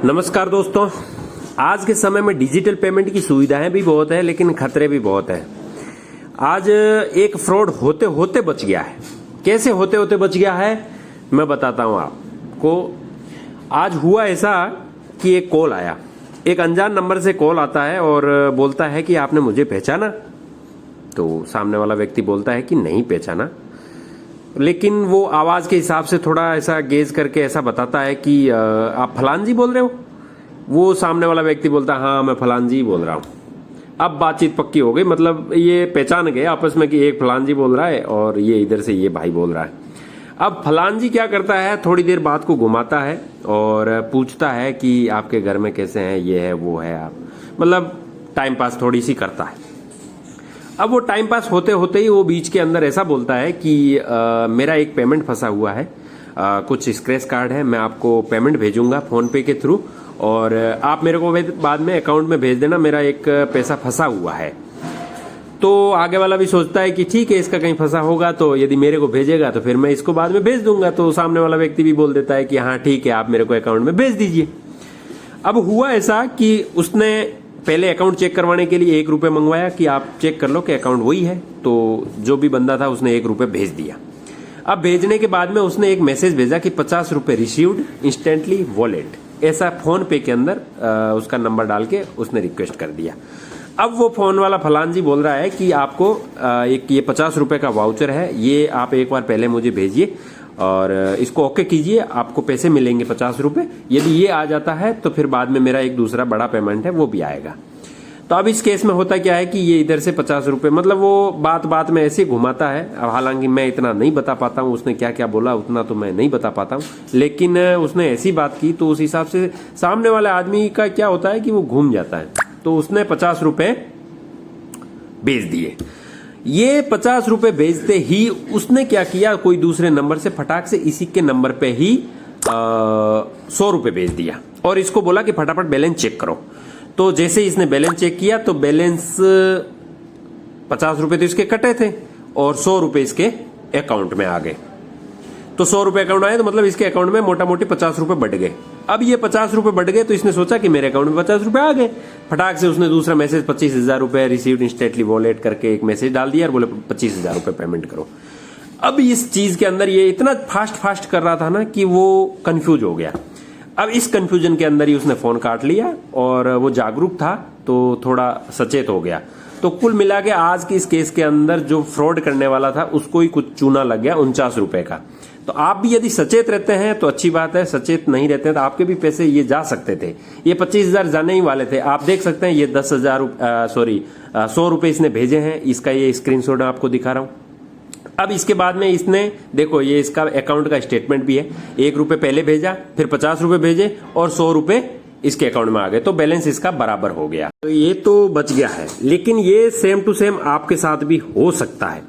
नमस्कार दोस्तों, आज के समय में डिजिटल पेमेंट की सुविधाएं भी बहुत है लेकिन खतरे भी बहुत है। आज एक फ्रॉड होते होते बच गया है। कैसे होते होते बच गया है मैं बताता हूं आपको। आज हुआ ऐसा कि एक कॉल आया, एक अनजान नंबर से कॉल आता है और बोलता है कि आपने मुझे पहचाना। तो सामने वाला व्यक्ति बोलता है कि नहीं पहचाना, लेकिन वो आवाज के हिसाब से थोड़ा ऐसा गेज करके ऐसा बताता है कि आप फलान जी बोल रहे हो। वो सामने वाला व्यक्ति बोलता है हाँ मैं फलान जी बोल रहा हूं। अब बातचीत पक्की हो गई, मतलब ये पहचान गए आपस में कि एक फलान जी बोल रहा है और ये इधर से ये भाई बोल रहा है। अब फलान जी क्या करता है, थोड़ी देर बात को घुमाता है और पूछता है कि आपके घर में कैसे हैं, ये है वो है, आप मतलब टाइम पास थोड़ी सी करता है। अब वो टाइम पास होते होते ही वो बीच के अंदर ऐसा बोलता है कि मेरा एक पेमेंट फंसा हुआ है, कुछ स्क्रैच कार्ड है, मैं आपको पेमेंट भेजूंगा फोन पे के थ्रू और आप मेरे को बाद में अकाउंट में भेज देना, मेरा एक पैसा फंसा हुआ है। तो आगे वाला भी सोचता है कि ठीक है, इसका कहीं फंसा होगा तो यदि मेरे को भेजेगा तो फिर मैं इसको बाद में भेज दूंगा। तो सामने वाला व्यक्ति भी बोल देता है कि हाँ ठीक है, आप मेरे को अकाउंट में भेज दीजिए। अब हुआ ऐसा कि उसने पहले अकाउंट चेक करवाने के लिए 1 रुपये मंगवाया कि आप चेक कर लो कि अकाउंट वही है। तो जो भी बंदा था उसने 1 रुपये भेज दिया। अब भेजने के बाद में उसने एक मैसेज भेजा कि 50 रुपये रिसीव्ड इंस्टेंटली वॉलेट, ऐसा फोन पे के अंदर उसका नंबर डाल के उसने रिक्वेस्ट कर दिया। अब वो फोन वाला फलान जी बोल रहा है कि आपको एक ये 50 रुपये का वाउचर है, ये आप एक बार पहले मुझे भेजिए और इसको ओके कीजिए, आपको पैसे मिलेंगे 50 रुपये। यदि ये आ जाता है तो फिर बाद में मेरा एक दूसरा बड़ा पेमेंट है वो भी आएगा। तो अब इस केस में होता क्या है कि ये इधर से 50 रुपये, मतलब वो बात बात में ऐसे घुमाता है। अब हालांकि मैं इतना नहीं बता पाता हूँ उसने क्या क्या बोला, उतना तो मैं नहीं बता पाता हूँ, लेकिन उसने ऐसी बात की तो उस हिसाब से सामने वाले आदमी का क्या होता है कि वो घूम जाता है। तो उसने 50 रुपये भेज दिए। ये 50 रुपये भेजते ही उसने क्या किया, कोई दूसरे नंबर से फटाक से इसी के नंबर पे ही 100 रुपये भेज दिया और इसको बोला कि फटाफट बैलेंस चेक करो। तो जैसे ही इसने बैलेंस चेक किया तो बैलेंस 50 रुपये तो इसके कटे थे और 100 रुपये इसके अकाउंट में आ गए। तो 100 रुपये अकाउंट आए तो मतलब इसके अकाउंट में मोटा मोटी 50 रुपये बढ़ गए। अब ये 50 रुपये बढ़ गए तो इसने सोचा कि मेरे अकाउंट में 50 रुपये आ गए। फटाक से उसने दूसरा मैसेज 25,000 रुपये रिसीव्ड इंस्टेंटली वॉलेट करके एक मैसेज डाल दिया और बोले 25,000 रुपये पेमेंट करो। अब इस चीज के अंदर ये इतना फास्ट कर रहा था ना कि वो कंफ्यूज हो गया। अब इस कंफ्यूजन के अंदर ही उसने फोन काट लिया और वो जागरूक था तो थोड़ा सचेत हो गया। तो कुल मिला के आज की इस केस के अंदर जो फ्रॉड करने वाला था उसको ही कुछ चूना लग गया 49 रुपए का। तो आप भी यदि सचेत रहते हैं तो अच्छी बात है, सचेत नहीं रहते हैं तो आपके भी पैसे ये जा सकते थे। ये 25,000 जाने ही वाले थे। आप देख सकते हैं ये 100 रुपए इसने भेजे हैं, इसका ये स्क्रीनशॉट आपको दिखा रहा हूं। अब इसके बाद में इसने देखो ये इसका अकाउंट का स्टेटमेंट भी है, 1 रुपये पहले भेजा, फिर 50 रुपये भेजे और 100 रुपये इसके अकाउंट में आ गए, तो बैलेंस इसका बराबर हो गया। तो ये तो बच गया है, लेकिन ये सेम टू सेम आपके साथ भी हो सकता है।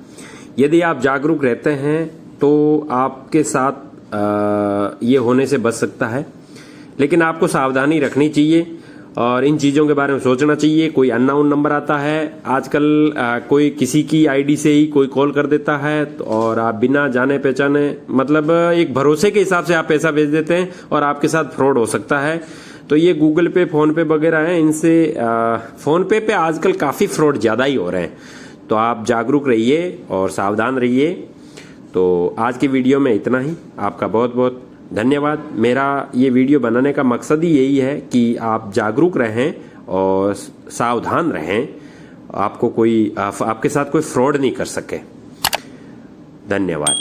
यदि आप जागरूक रहते हैं तो आपके साथ ये होने से बच सकता है, लेकिन आपको सावधानी रखनी चाहिए और इन चीजों के बारे में सोचना चाहिए। कोई अननोन नंबर आता है आजकल, कोई किसी की आईडी से ही कोई कॉल कर देता है और आप बिना जाने पहचाने, मतलब एक भरोसे के हिसाब से आप पैसा भेज देते हैं और आपके साथ फ्रॉड हो सकता है। तो ये गूगल पे, फोन पे वगैरह है, इनसे फोन पे आजकल काफी फ्रॉड ज्यादा ही हो रहे हैं। तो आप जागरूक रहिए और सावधान रहिए। तो आज की वीडियो में इतना ही। आपका बहुत बहुत धन्यवाद। मेरा ये वीडियो बनाने का मकसद ही यही है कि आप जागरूक रहें और सावधान रहें, आपको कोई आपके साथ कोई फ्रॉड नहीं कर सके। धन्यवाद।